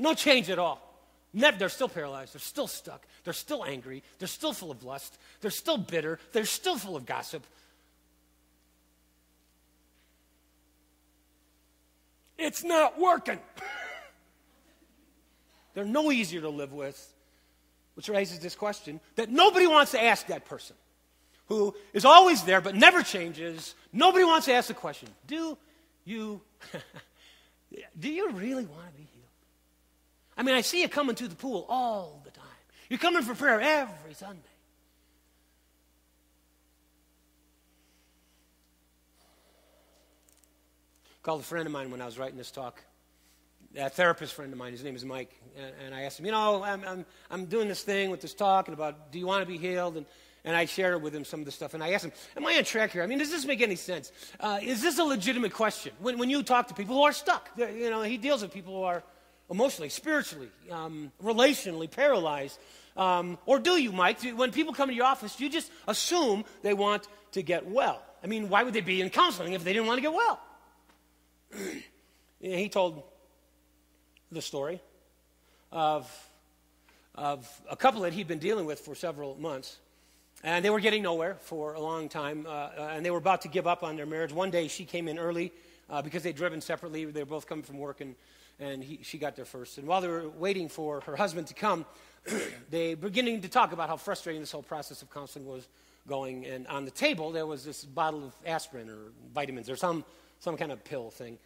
No change at all. Never, they're still paralyzed. They're still stuck. They're still angry. They're still full of lust. They're still bitter. They're still full of gossip. It's not working. They're no easier to live with, which raises this question that nobody wants to ask that person who is always there but never changes. Nobody wants to ask the question, do you really want to be healed? I mean, I see you coming to the pool all the time. You're coming for prayer every Sunday. Called a friend of mine when I was writing this talk, a therapist friend of mine. His name is Mike, and I asked him, I'm doing this thing with this talk and about, do you want to be healed? And I shared with him some of the stuff, and I asked him, am I on track here? I mean, does this make any sense? Is this a legitimate question? When you talk to people who are stuck, he deals with people who are emotionally, spiritually, relationally paralyzed. Or do you, Mike? When people come to your office, do you just assume they want to get well? I mean, why would they be in counseling if they didn't want to get well? He told the story of a couple that he'd been dealing with for several months. And they were getting nowhere for a long time, and they were about to give up on their marriage. One day she came in early because they'd driven separately. They were both coming from work, and she got there first. And while they were waiting for her husband to come, they were beginning to talk about how frustrating this whole process of counseling was going. And on the table, there was this bottle of aspirin or vitamins or some kind of pill thing.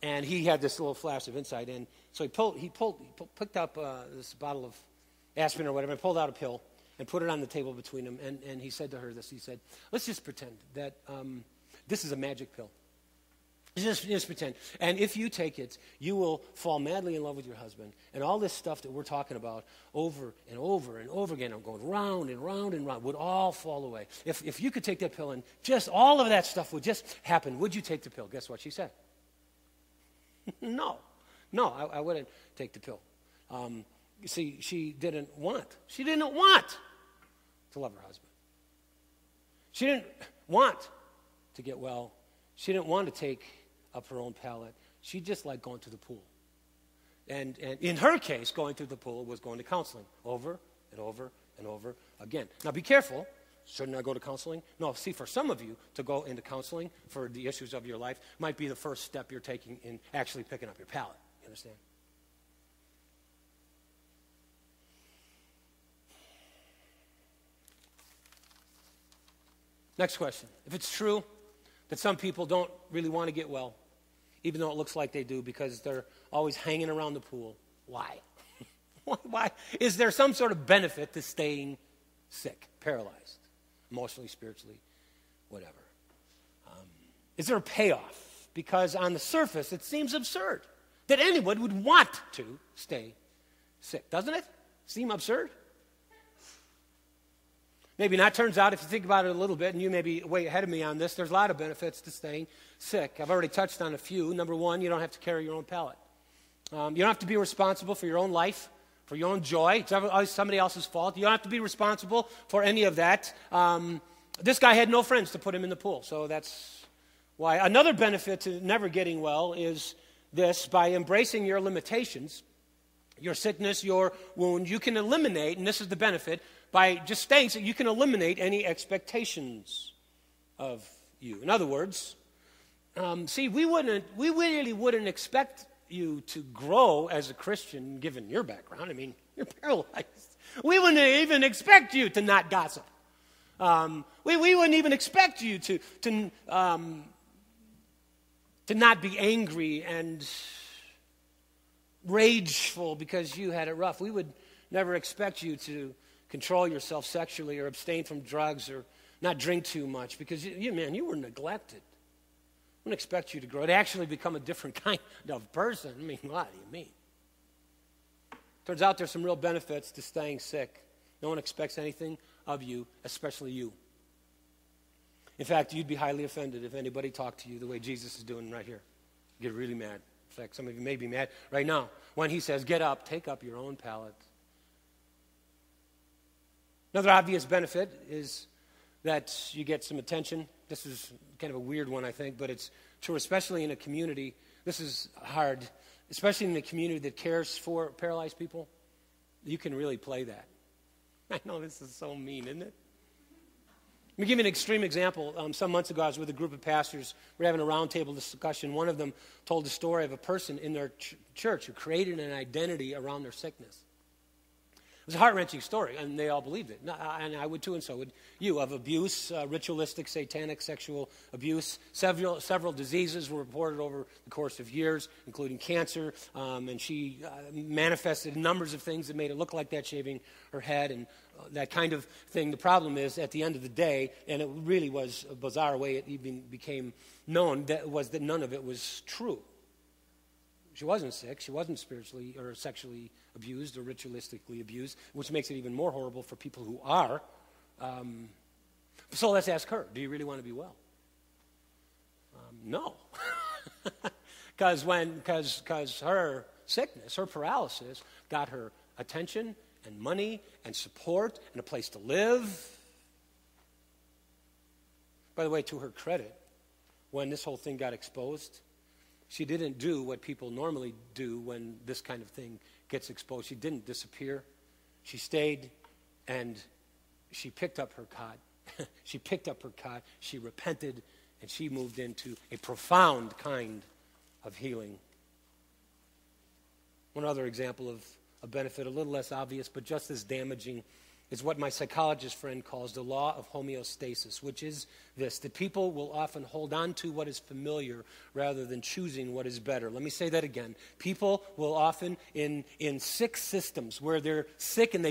And he had this little flash of insight. And so he picked up this bottle of aspirin or whatever and pulled out a pill and put it on the table between them. And he said to her this. He said, let's just pretend that this is a magic pill. Just pretend. And if you take it, you will fall madly in love with your husband. And all this stuff that we're talking about over and over and over again, I'm going round and round and round, would all fall away. If you could take that pill and just all of that stuff would just happen, would you take the pill? Guess what she said? No, I wouldn't take the pill. You see, she didn't want to love her husband. She didn't want to get well. She didn't want to take up her own pallet. She just liked going to the pool. And in her case, going to the pool was going to counseling over and over and over again. Now be careful. Shouldn't I go to counseling? No, see, for some of you, to go into counseling for the issues of your life might be the first step you're taking in actually picking up your pallet. You understand? Next question. If it's true that some people don't really want to get well, even though it looks like they do because they're always hanging around the pool, why? Why? Is there some sort of benefit to staying sick, paralyzed? Emotionally, spiritually, whatever. Is there a payoff? Because on the surface, it seems absurd that anyone would want to stay sick. Doesn't it seem absurd? Maybe not. Turns out, if you think about it a little bit, and you may be way ahead of me on this, there's a lot of benefits to staying sick. I've already touched on a few. Number one, you don't have to carry your own pallet. You don't have to be responsible for your own life, for your own joy. It's always somebody else's fault. You don't have to be responsible for any of that. This guy had no friends to put him in the pool, so that's why. Another benefit to never getting well is this: by embracing your limitations, your sickness, your wound, you can eliminate, and this is the benefit, by just staying sick, you can eliminate any expectations of you. In other words, we really wouldn't expect you to grow as a Christian, given your background. I mean, you're paralyzed. We wouldn't even expect you to not gossip. We wouldn't even expect you to not be angry and rageful because you had it rough. We would never expect you to control yourself sexually or abstain from drugs or not drink too much because, you were neglected. I wouldn't expect you to grow, to actually become a different kind of person. I mean, what do you mean? Turns out there's some real benefits to staying sick. No one expects anything of you, especially you. In fact, you'd be highly offended if anybody talked to you the way Jesus is doing right here. You get really mad. In fact, some of you may be mad right now when he says, get up, take up your own pallet. Another obvious benefit is that you get some attention. This is kind of a weird one, I think, but it's true, especially in a community. This is hard especially in a community that cares for paralyzed people, you can really play that. I know this is so mean, isn't it? Let me give you an extreme example. Some months ago, I was with a group of pastors. We were having a roundtable discussion. One of them told the story of a person in their church who created an identity around their sickness. It was a heart-wrenching story, and they all believed it. And I would too, and so would you, of abuse, ritualistic, satanic, sexual abuse. Several diseases were reported over the course of years, including cancer. And she manifested numbers of things that made it look like that, shaving her head and that kind of thing. The problem is, at the end of the day, and it really was a bizarre way it even became known, that none of it was true. She wasn't sick. She wasn't spiritually or sexually abused or ritualistically abused, which makes it even more horrible for people who are. So let's ask her, do you really want to be well? No. Because her sickness, her paralysis, got her attention and money and support and a place to live. By the way, to her credit, when this whole thing got exposed, she didn't do what people normally do when this kind of thing gets exposed. She didn't disappear. She stayed, and she picked up her cot. She picked up her cot. She repented, and she moved into a profound kind of healing. One other example of a benefit, a little less obvious, but just as damaging, is what my psychologist friend calls the law of homeostasis, which is this: that people will often hold on to what is familiar rather than choosing what is better. Let me say that again. People will often, in sick systems where they're sick and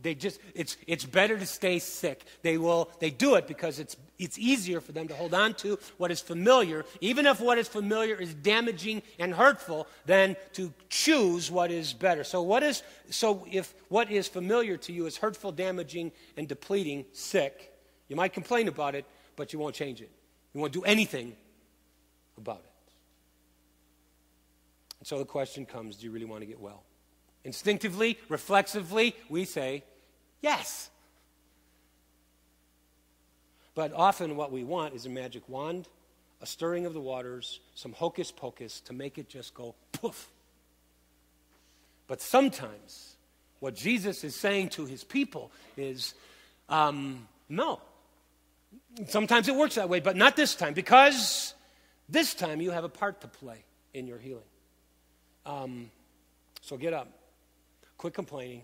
it's better to stay sick. They do it because it's easier for them to hold on to what is familiar, even if what is familiar is damaging and hurtful, than to choose what is better. So if what is familiar to you is hurtful, damaging, and depleting, sick, you might complain about it, but you won't change it. You won't do anything about it. And so the question comes, do you really want to get well? Instinctively, reflexively, we say, yes. But often what we want is a magic wand, a stirring of the waters, some hocus pocus to make it just go poof. But sometimes what Jesus is saying to his people is, no. Sometimes it works that way, but not this time, because this time you have a part to play in your healing. So get up. Quit complaining.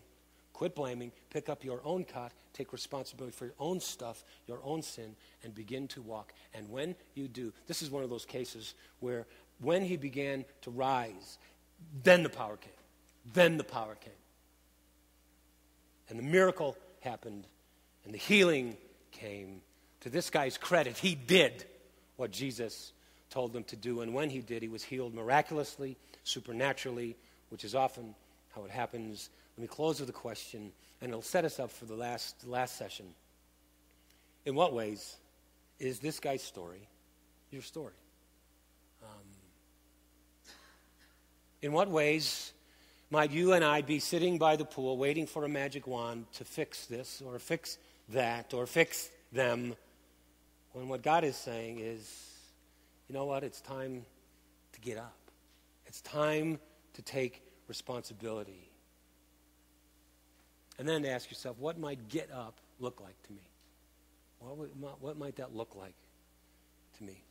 Quit blaming. Pick up your own cot. Take responsibility for your own stuff, your own sin, and begin to walk. And when you do, this is one of those cases where when he began to rise, then the power came. Then the power came. And the miracle happened, and the healing came. To this guy's credit, he did what Jesus told him to do. And when he did, he was healed miraculously, supernaturally, which is often how it happens. Let me close with a question, and it'll set us up for the last session. In what ways is this guy's story your story? In what ways might you and I be sitting by the pool waiting for a magic wand to fix this or fix that or fix them, when what God is saying is, you know what, it's time to get up. It's time to take responsibility. And then to ask yourself, what might get up look like to me? What might that look like to me?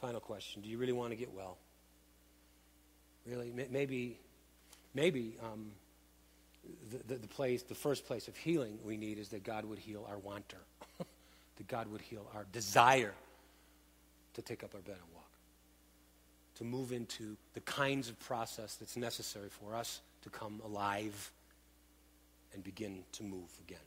Final question, do you really want to get well? Really? Maybe the first place of healing we need is that God would heal our wanter. That God would heal our desire to take up our bed and walk. To move into the kinds of process that's necessary for us to come alive and begin to move again.